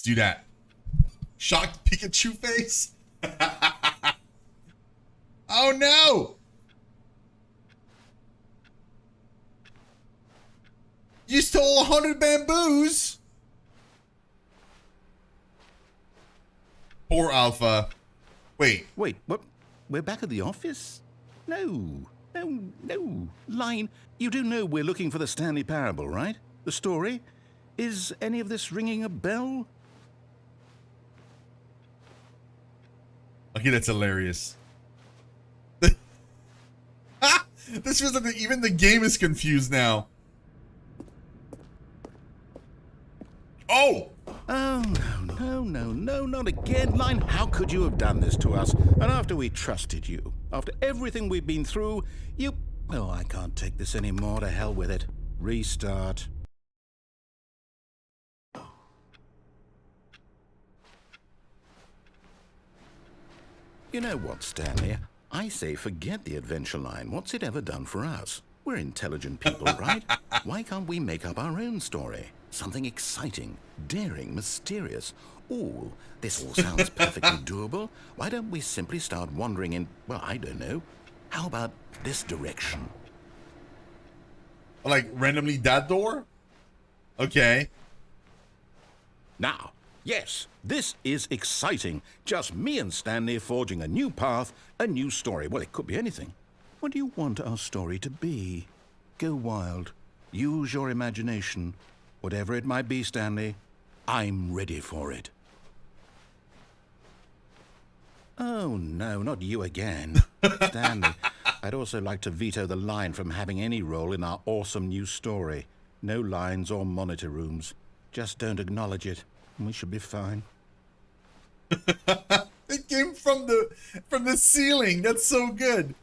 do that. Shocked Pikachu face. Oh no! You stole 100 bamboos. Poor Alpha. Wait, Wait, what? We're back at the office? No. Line, you do know we're looking for the Stanley Parable, right? The story? Is any of this ringing a bell? okay, that's hilarious. This feels like even the game is confused now. Oh! Oh, no, not again. Line, how could you have done this to us? And after we trusted you, after everything we've been through, you... Oh, I can't take this anymore. To hell with it. Restart. You know what, Stanley? I say forget the adventure line. What's it ever done for us? We're intelligent people, right? Why can't we make up our own story? Something exciting, daring, mysterious. Ooh, this all sounds perfectly doable. Why don't we simply start wandering in, well, I don't know. How about this direction? Like, randomly that door? Okay. Now, yes, this is exciting. Just me and Stanley forging a new path, a new story. Well, it could be anything. What do you want our story to be? Go wild. Use your imagination. Whatever it might be, Stanley, I'm ready for it. Oh, no, not you again. Stanley, I'd also like to veto the line from having any role in our awesome new story. No lines or monitor rooms. Just don't acknowledge it, and we should be fine. It came from the ceiling. That's so good.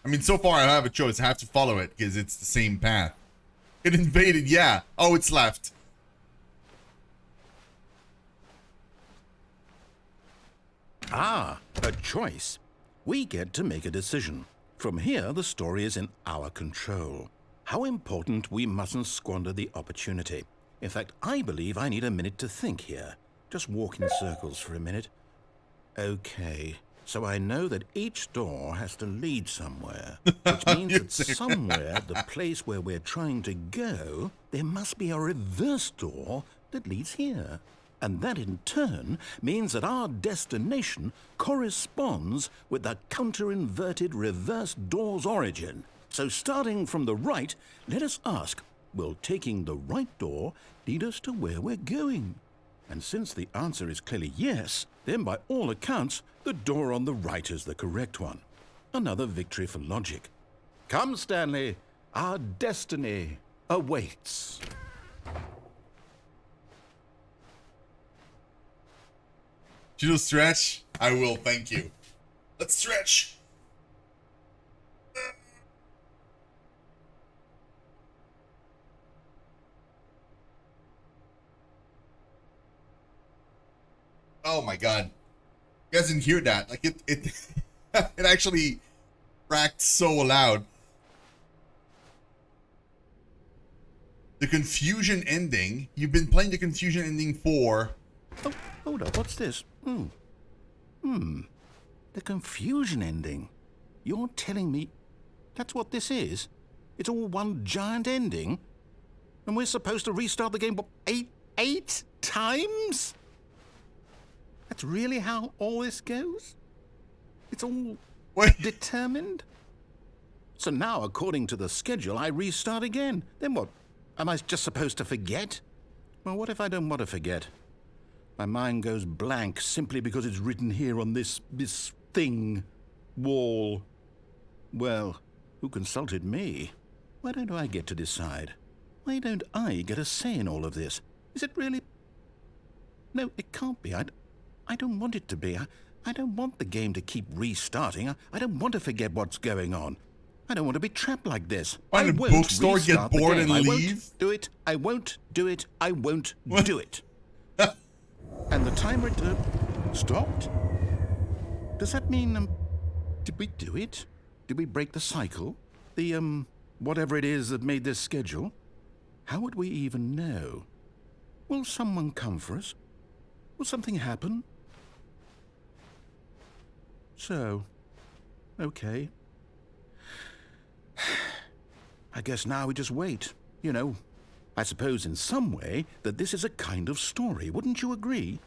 I mean, so far I don't have a choice. I have to follow it because it's the same path. It invaded, yeah. Oh, it's left. Ah, a choice. We get to make a decision. From here, the story is in our control. How important we mustn't squander the opportunity. In fact, I believe I need a minute to think here. Just walk in circles for a minute. Okay, so I know that each door has to lead somewhere, which means that somewhere, the place where we're trying to go, there must be a reverse door that leads here. And that in turn means that our destination corresponds with the counter-inverted reverse door's origin. So starting from the right, let us ask, will taking the right door lead us to where we're going? And since the answer is clearly yes, then by all accounts, the door on the right is the correct one. Another victory for logic. Come, Stanley, our destiny awaits. Should we stretch? I will, thank you. Let's stretch. Oh my god. You guys didn't hear that. Like it it actually cracked so loud. The confusion ending. You've been playing the confusion ending for... Oh, hold up, what's this? The confusion ending. You're telling me that's what this is? It's all one giant ending? And we're supposed to restart the game, what, eight times? That's really how all this goes? It's all determined? So now, according to the schedule, I restart again. Then what? Am I just supposed to forget? Well, what if I don't want to forget? My mind goes blank simply because it's written here on this thing, wall. Well, who consulted me? Why don't I get to decide? Why don't I get a say in all of this? Is it really... No, it can't be. I don't want it to be. I don't want the game to keep restarting. I don't want to forget what's going on. I don't want to be trapped like this. Find a bookstore, get bored, and leave? I won't do it. I won't do it. I won't do it. And the timer stopped? Does that mean, did we do it? Did we break the cycle? The, whatever it is that made this schedule? How would we even know? Will someone come for us? Will something happen? So, okay. I guess now we just wait. You know, I suppose in some way that this is a kind of story, wouldn't you agree?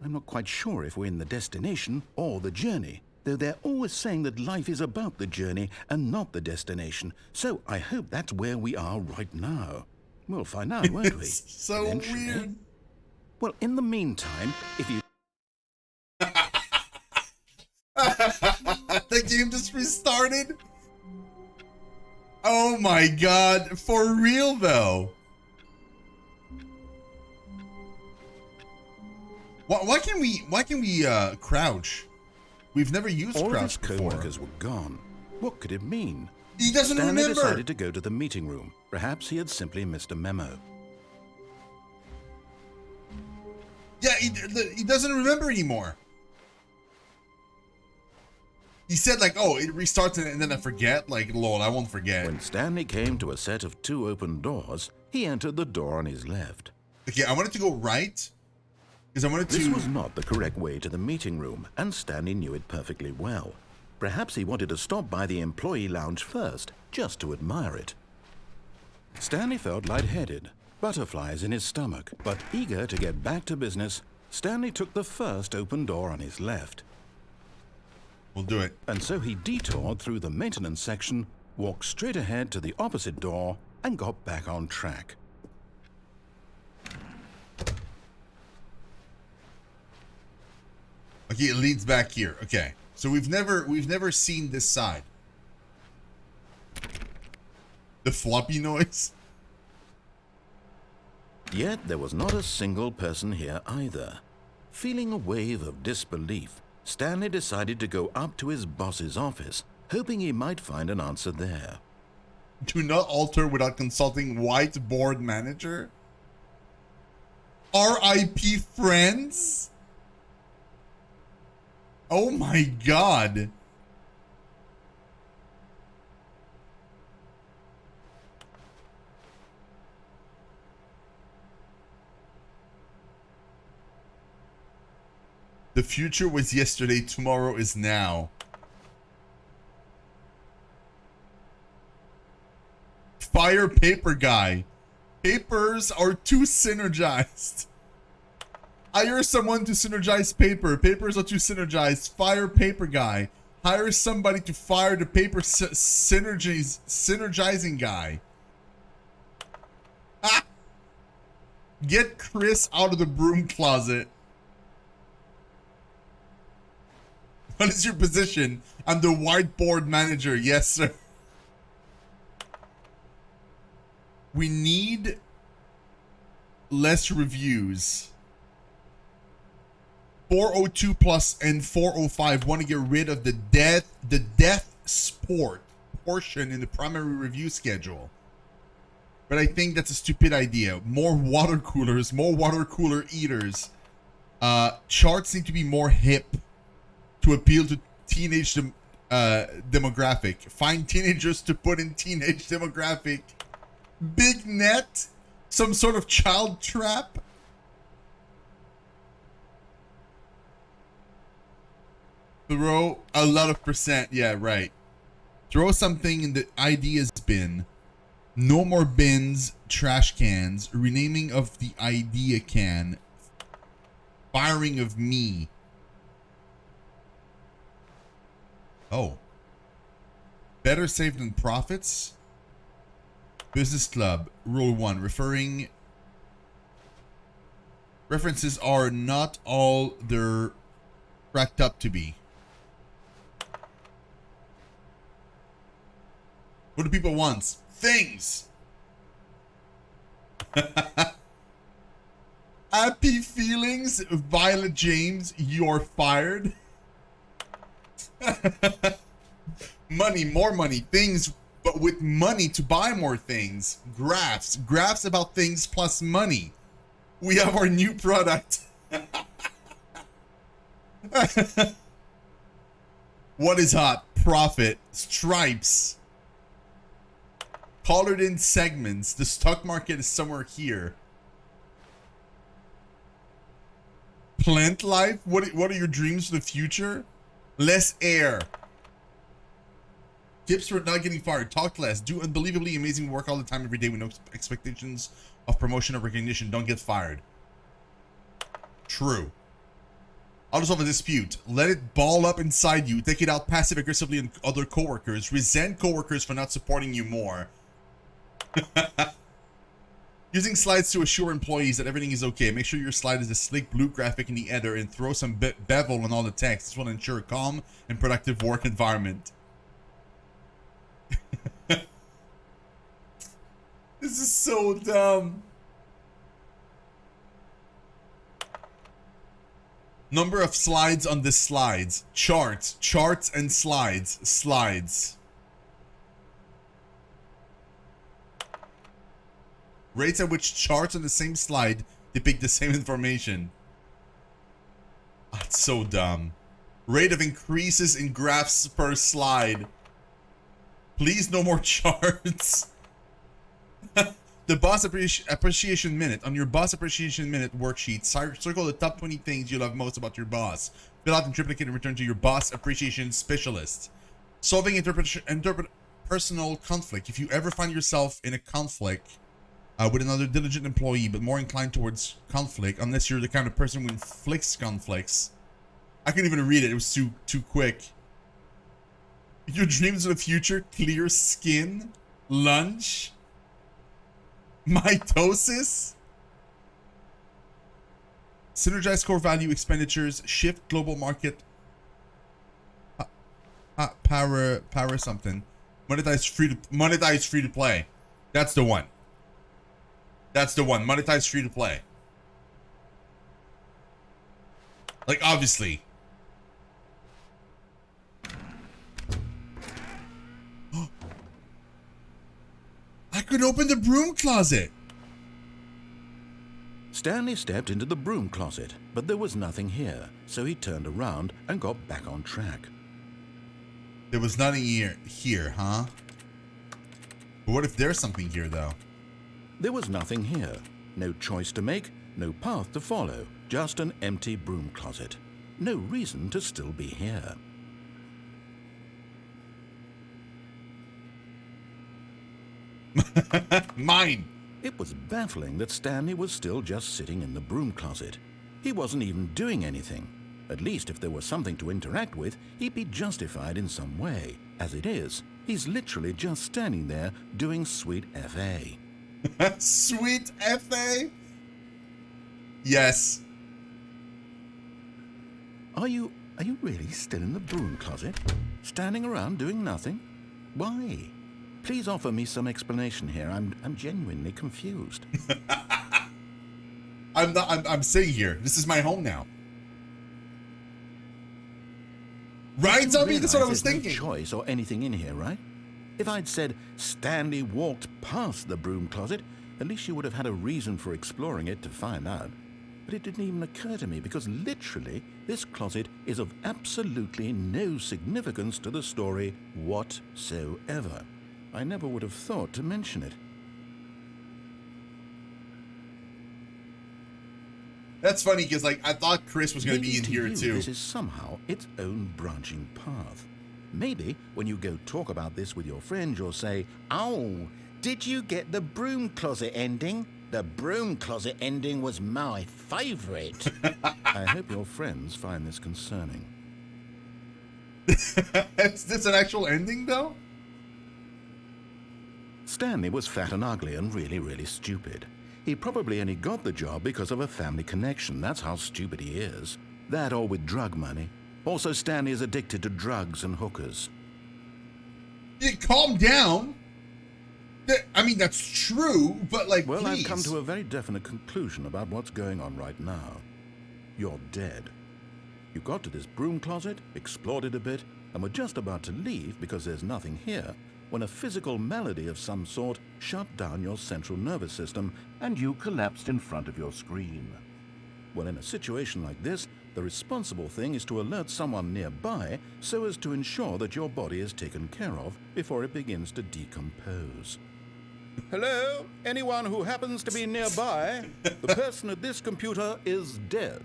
I'm not quite sure if we're in the destination or the journey, though they're always saying that life is about the journey and not the destination. So I hope that's where we are right now. We'll find out, won't we? It's so Eventually. weird. Well, in the meantime, if you... The game just restarted? Oh my god, for real though. Why can we crouch? We've never used All of his crouch before. co-workers were gone. What could it mean? He doesn't Stanley remember. decided to go to the meeting room. Perhaps he had simply missed a memo. Yeah, he doesn't remember anymore. He said like, oh, it restarts and then I forget. Like, lol, I won't forget. When Stanley came to a set of 2 open doors, he entered the door on his left. Okay, I wanted to go right. Because I wanted to... This was not the correct way to the meeting room, and Stanley knew it perfectly well. Perhaps he wanted to stop by the employee lounge first, just to admire it. Stanley felt lightheaded, butterflies in his stomach, but eager to get back to business, Stanley took the first open door on his left. We'll do it. And so he detoured through the maintenance section, walked straight ahead to the opposite door, and got back on track. Okay, it leads back here. Okay. So we've never seen this side. The floppy noise. Yet there was not a single person here either. Feeling a wave of disbelief, Stanley decided to go up to his boss's office, hoping he might find an answer there. Do not alter without consulting Whiteboard Manager. R.I.P. friends. Oh my god. The future was yesterday, tomorrow is now. Fire paper guy. Papers are too synergized. Hire someone to synergize paper. Papers are too synergized. Fire paper guy. Hire somebody to fire the paper synergizing guy. Ah! Get Chris out of the broom closet. What is your position? I'm the whiteboard manager. Yes, sir. We need less reviews. 402 plus and 405 want to get rid of the death sport portion in the primary review schedule. But I think that's a stupid idea. More water coolers, more water cooler eaters. Charts need to be more hip to appeal to teenage demographic. Find teenagers to put in teenage demographic. Big net, some sort of child trap. Throw a lot of percent. Yeah, right. Throw something in the ideas bin. No more bins, trash cans. Renaming of the idea can. Firing of me. Oh. Better safe than profits. Business club. Rule 1. References are not all they're cracked up to be. What do people want? Things. Happy feelings, Violet James. You're fired. Money, more money, things, but with money to buy more things. Graphs about things plus money. We have our new product. What is hot? Profit. Stripes. colored in segments. The stock market is somewhere here. Plant life? What are your dreams for the future? Less air. Tips for not getting fired. Talk less. Do unbelievably amazing work all the time every day with no expectations of promotion or recognition. Don't get fired. True. I'll resolve a dispute. Let it ball up inside you. Take it out passive aggressively on other coworkers. Resent coworkers for not supporting you more. Using slides to assure employees that everything is okay. Make sure your slide is a slick blue graphic in the header and throw some bevel on all the text. This will ensure a calm and productive work environment. This is so dumb. Number of slides on the slides. Charts. Charts and slides. Slides. Rates at which charts on the same slide depict the same information. That's so dumb. Rate of increases in graphs per slide. Please no more charts. The boss appreciation minute. On your boss appreciation minute worksheet, circle the top 20 things you love most about your boss. Fill out and triplicate and return to your boss appreciation specialist. Solving interpersonal conflict. If you ever find yourself in a conflict with another diligent employee, but more inclined towards conflict, unless you're the kind of person who inflicts conflicts. I couldn't even read it. It was too quick. Your dreams of the future: clear skin, lunch, mitosis, synergize core value expenditures, shift global market, power something, monetize free to play. That's the one. That's the one. Monetize free to play. Like, obviously. I could open the broom closet. Stanley stepped into the broom closet, but there was nothing here, so he turned around and got back on track. There was nothing here, huh? But what if there's something here, though? There was nothing here. No choice to make, no path to follow, just an empty broom closet. No reason to still be here. Mine. It was baffling that Stanley was still just sitting in the broom closet. He wasn't even doing anything. At least if there was something to interact with, he'd be justified in some way. As it is, he's literally just standing there doing sweet FA. Sweet FA? Yes. Are you really still in the broom closet? Standing around doing nothing? Why? Please offer me some explanation here. I'm genuinely confused. I'm sitting here. This is my home now. Right, Zombie? That's what I was thinking. No choice or anything in here, right? If I'd said Stanley walked past the broom closet, at least you would have had a reason for exploring it to find out. But it didn't even occur to me because literally this closet is of absolutely no significance to the story whatsoever. I never would have thought to mention it. That's funny because, like, I thought Chris was going to be in here too. This is somehow its own branching path. Maybe when you go talk about this with your friend, you'll say, "Oh, did you get the broom closet ending? The broom closet ending was my favorite." I hope your friends find this concerning. Is this an actual ending, though? Stanley was fat and ugly and really, really stupid. He probably only got the job because of a family connection. That's how stupid he is. That or with drug money. Also, Stanley is addicted to drugs and hookers. Yeah, calm down. I mean, that's true, but like, well, please. I've come to a very definite conclusion about what's going on right now. You're dead. You got to this broom closet, explored it a bit, and were just about to leave because there's nothing here, when a physical malady of some sort shut down your central nervous system and you collapsed in front of your screen. Well, in a situation like this, the responsible thing is to alert someone nearby so as to ensure that your body is taken care of before it begins to decompose. Hello? Anyone who happens to be nearby? The person at this computer is dead.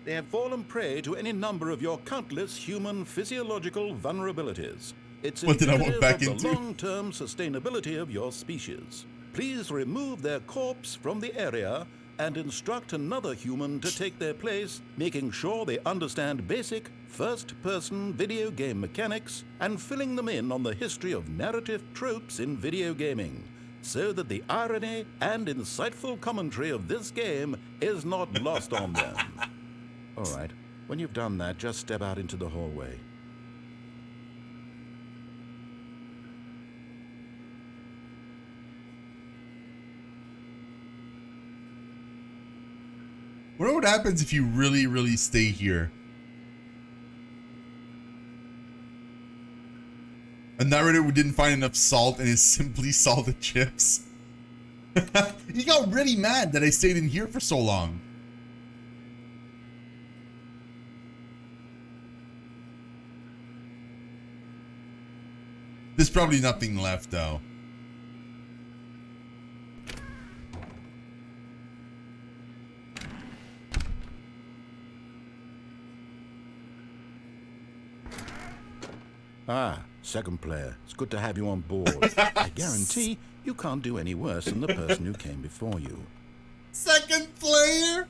They have fallen prey to any number of your countless human physiological vulnerabilities. It's What did I walk indicative back of into? the long-term sustainability of your species. Please remove their corpse from the area and instruct another human to take their place, making sure they understand basic first-person video game mechanics and filling them in on the history of narrative tropes in video gaming, so that the irony and insightful commentary of this game is not lost on them. All right, when you've done that, just step out into the hallway. Wonder what happens if you really, really stay here. A narrator who didn't find enough salt in his simply salted chips. He got really mad that I stayed in here for so long. There's probably nothing left though. Ah, second player. It's good to have you on board. I guarantee you can't do any worse than the person who came before you. Second player?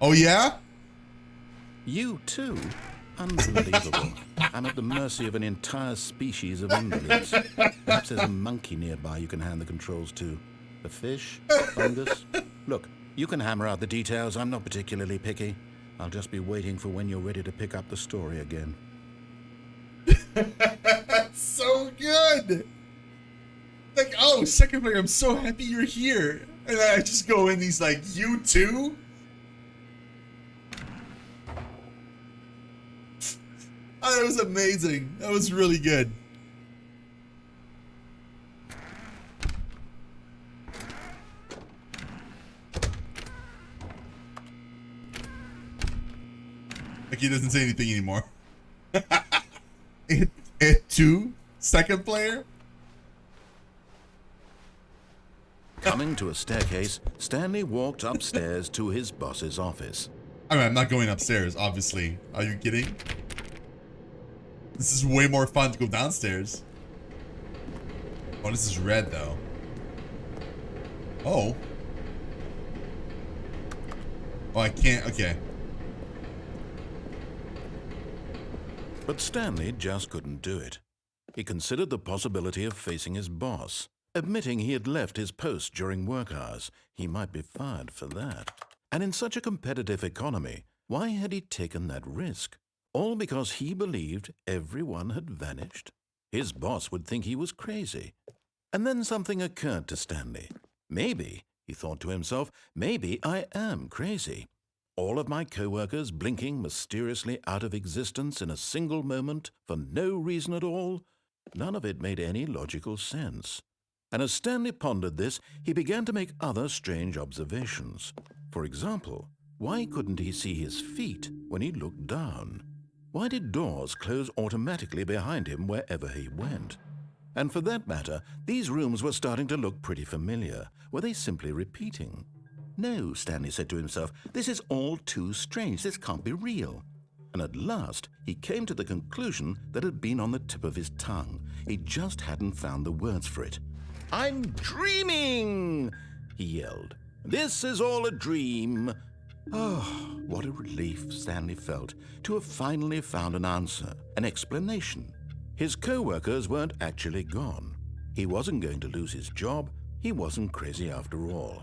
Oh yeah? You too? Unbelievable. I'm at the mercy of an entire species of invalids. Perhaps there's a monkey nearby you can hand the controls to. A fish? Fungus? Look, you can hammer out the details. I'm not particularly picky. I'll just be waiting for when you're ready to pick up the story again. So good! Like, oh, second player, I'm so happy you're here. And I just go in, he's like, you too? Oh, that was amazing. That was really good. Like he doesn't say anything anymore. It too? Second player? Coming to a staircase, Stanley walked upstairs to his boss's office. I mean, I'm not going upstairs, obviously. Are you kidding? This is way more fun to go downstairs. Oh, this is red, though. Oh. Oh, I can't. Okay. But Stanley just couldn't do it. He considered the possibility of facing his boss. Admitting he had left his post during work hours, he might be fired for that. And in such a competitive economy, why had he taken that risk? All because he believed everyone had vanished? His boss would think he was crazy. And then something occurred to Stanley. Maybe, he thought to himself, maybe I am crazy. All of my co-workers blinking mysteriously out of existence in a single moment for no reason at all? None of it made any logical sense. And as Stanley pondered this, he began to make other strange observations. For example, why couldn't he see his feet when he looked down? Why did doors close automatically behind him wherever he went? And for that matter, these rooms were starting to look pretty familiar. Were they simply repeating? No, Stanley said to himself, this is all too strange. This can't be real. And at last, he came to the conclusion that had been on the tip of his tongue. He just hadn't found the words for it. I'm dreaming, he yelled. This is all a dream. Oh, what a relief Stanley felt to have finally found an answer, an explanation. His co-workers weren't actually gone. He wasn't going to lose his job. He wasn't crazy after all.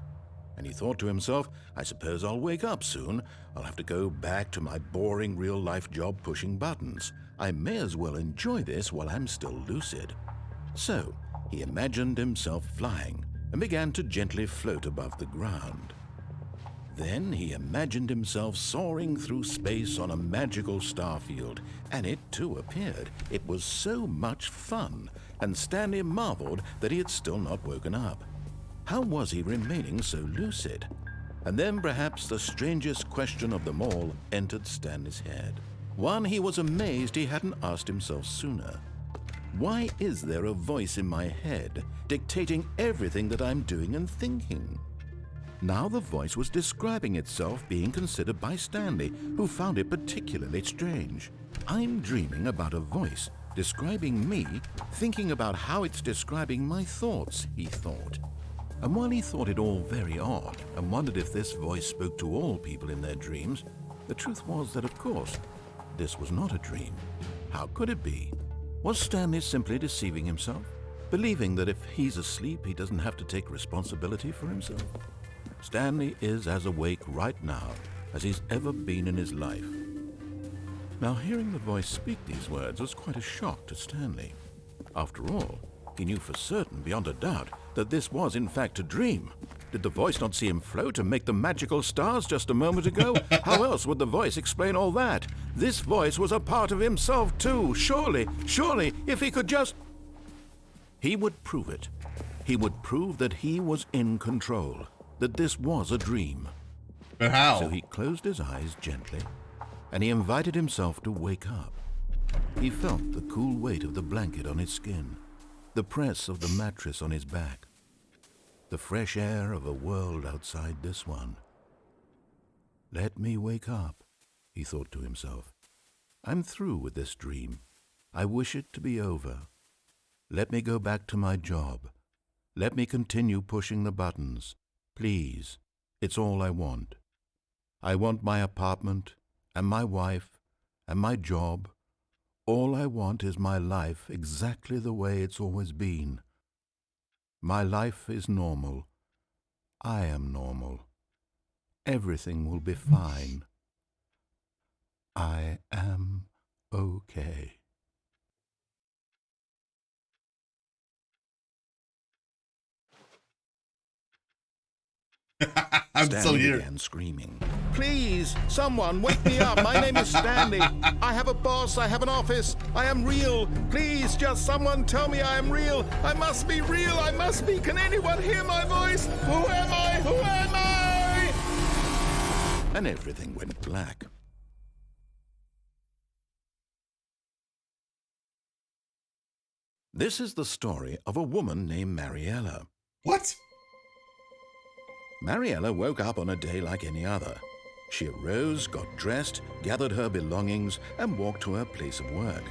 And he thought to himself, I suppose I'll wake up soon. I'll have to go back to my boring real-life job pushing buttons. I may as well enjoy this while I'm still lucid. So, he imagined himself flying and began to gently float above the ground. Then he imagined himself soaring through space on a magical starfield, and it too appeared. It was so much fun, and Stanley marveled that he had still not woken up. How was he remaining so lucid? And then perhaps the strangest question of them all entered Stanley's head. One he was amazed he hadn't asked himself sooner. Why is there a voice in my head dictating everything that I'm doing and thinking? Now the voice was describing itself being considered by Stanley, who found it particularly strange. I'm dreaming about a voice describing me, thinking about how it's describing my thoughts, he thought. And while he thought it all very odd and wondered if this voice spoke to all people in their dreams, the truth was that, of course, this was not a dream. How could it be? Was Stanley simply deceiving himself, believing that if he's asleep, he doesn't have to take responsibility for himself? Stanley is as awake right now as he's ever been in his life. Now, hearing the voice speak these words was quite a shock to Stanley. After all, he knew for certain, beyond a doubt, that this was in fact a dream. Did the voice not see him float and make the magical stars just a moment ago? How else would the voice explain all that? This voice was a part of himself too. Surely, if he could just... He would prove it. He would prove that he was in control, that this was a dream. But how? So he closed his eyes gently, and he invited himself to wake up. He felt the cool weight of the blanket on his skin, the press of the mattress on his back, the fresh air of a world outside this one. Let me wake up, he thought to himself. I'm through with this dream. I wish it to be over. Let me go back to my job. Let me continue pushing the buttons. Please, it's all I want. I want my apartment and my wife and my job. All I want is my life exactly the way it's always been. My life is normal. I am normal. Everything will be fine. I am okay. I'm Stanley still here. began screaming. Please, someone, wake me up. My name is Stanley. I have a boss. I have an office. I am real. Please, just someone tell me I am real. I must be real. I must be. Can anyone hear my voice? Who am I? Who am I? And everything went black. This is the story of a woman named Mariella. What? Mariella woke up on a day like any other. She arose, got dressed, gathered her belongings, and walked to her place of work.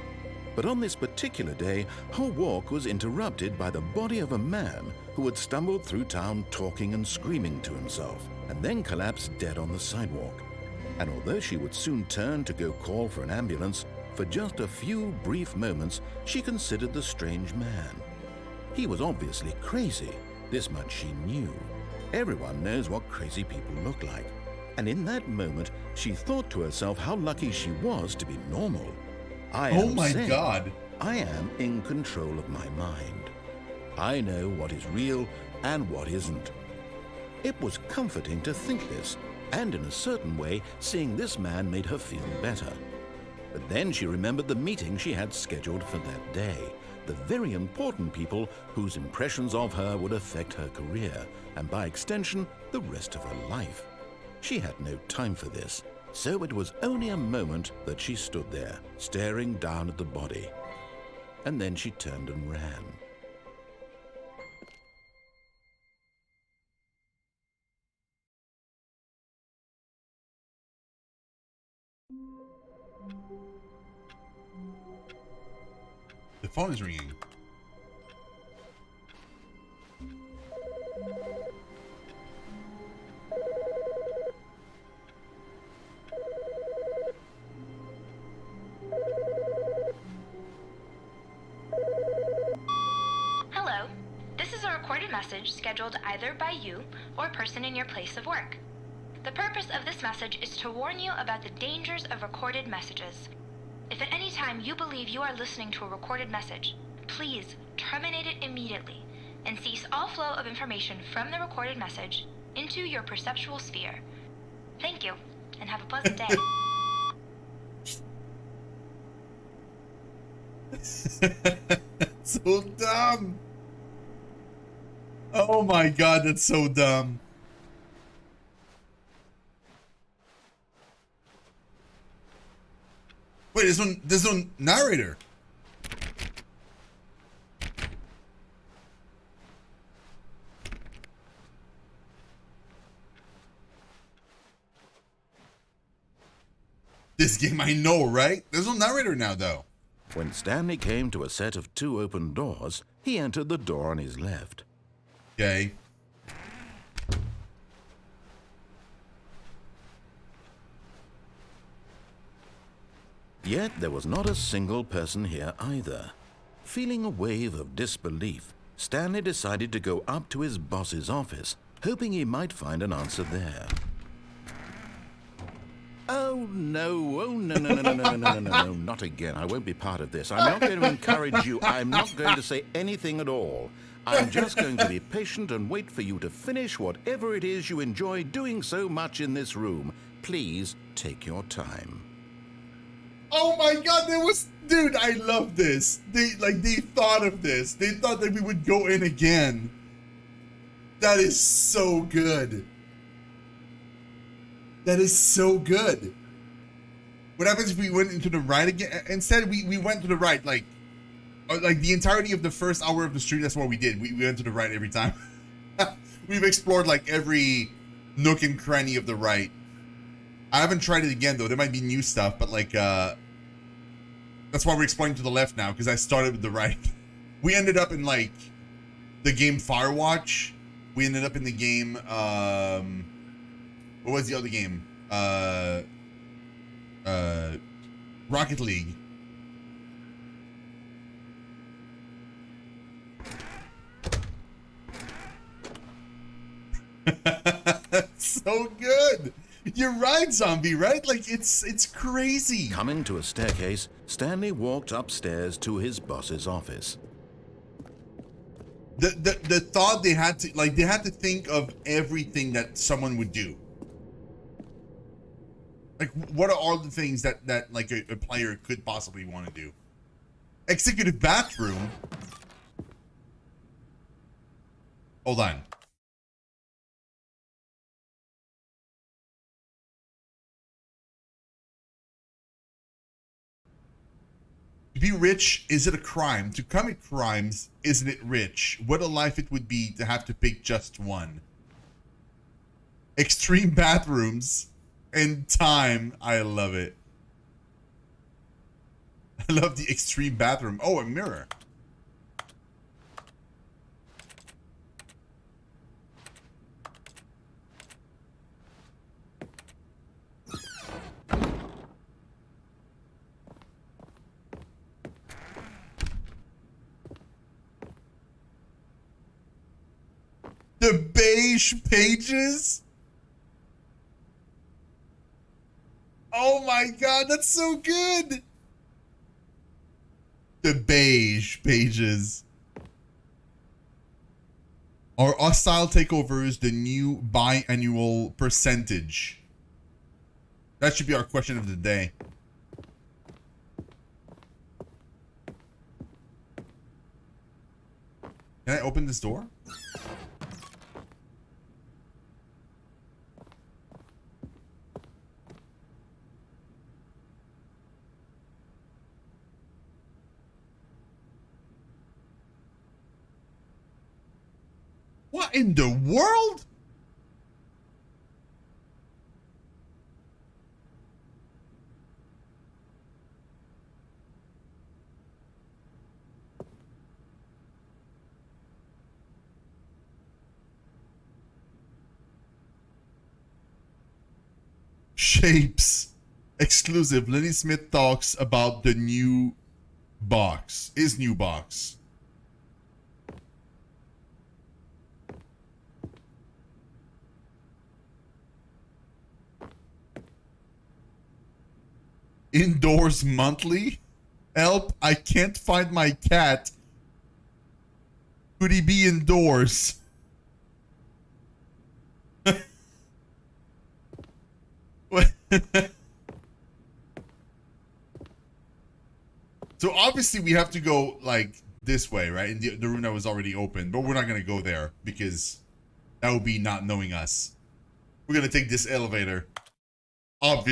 But on this particular day, her walk was interrupted by the body of a man who had stumbled through town talking and screaming to himself, and then collapsed dead on the sidewalk. And although she would soon turn to go call for an ambulance, for just a few brief moments she considered the strange man. He was obviously crazy, this much she knew. Everyone knows what crazy people look like. And in that moment, she thought to herself how lucky she was to be normal. Oh my God. I am in control of my mind. I know what is real and what isn't. It was comforting to think this, and in a certain way, seeing this man made her feel better. But then she remembered the meeting she had scheduled for that day, the very important people whose impressions of her would affect her career, and by extension, the rest of her life. She had no time for this, so it was only a moment that she stood there, staring down at the body. And then she turned and ran. The phone is ringing. Hello. This is a recorded message scheduled either by you or a person in your place of work. The purpose of this message is to warn you about the dangers of recorded messages. If at any time you believe you are listening to a recorded message, please terminate it immediately and cease all flow of information from the recorded message into your perceptual sphere. Thank you, and have a pleasant day. So dumb. Oh my God, that's so dumb. Wait, there's no narrator. This game, I know, right? There's no narrator now, though. When Stanley came to a set of 2 open doors, he entered the door on his left. Okay. Yet there was not a single person here either. Feeling a wave of disbelief, Stanley decided to go up to his boss's office, hoping he might find an answer there. Oh no, no, not again. I won't be part of this. I'm not going to encourage you. I'm not going to say anything at all. I'm just going to be patient and wait for you to finish whatever it is you enjoy doing so much in this room. Please take your time. Oh my god, there was... Dude, I love this. They thought of this. They thought that we would go in again. That is so good. That is so good. What happens if we went into the right again? Instead, we went to the right, like the entirety of the first hour of the stream. That's what we did. We went to the right every time. We've explored like every nook and cranny of the right. I haven't tried it again though. There might be new stuff, but like that's why we're exploring to the left now, because I started with the right. We ended up in like the game Firewatch. We ended up in the game what was the other game? Rocket League. So good. You're right, Zombie, right? Like it's crazy. Coming to a staircase, Stanley walked upstairs to his boss's office. The thought they had to think of everything that someone would do. Like, what are all the things that like a player could possibly want to do? Executive bathroom. Hold on. To be rich, is it a crime? To commit crimes, isn't it rich? What a life it would be to have to pick just one. Extreme bathrooms and time. I love it. I love the extreme bathroom. Oh, a mirror. The beige pages? Oh my god, that's so good! The beige pages. Are hostile takeovers the new biannual percentage? That should be our question of the day. Can I open this door? What in the world? Shapes. Exclusive. Lenny Smith talks about the new box. His new box. Indoors monthly? Help, I can't find my cat. Could he be indoors? What? So obviously we have to go like this way, right? In the room that was already open, but we're not going to go there because that would be not knowing us. We're going to take this elevator. Obviously.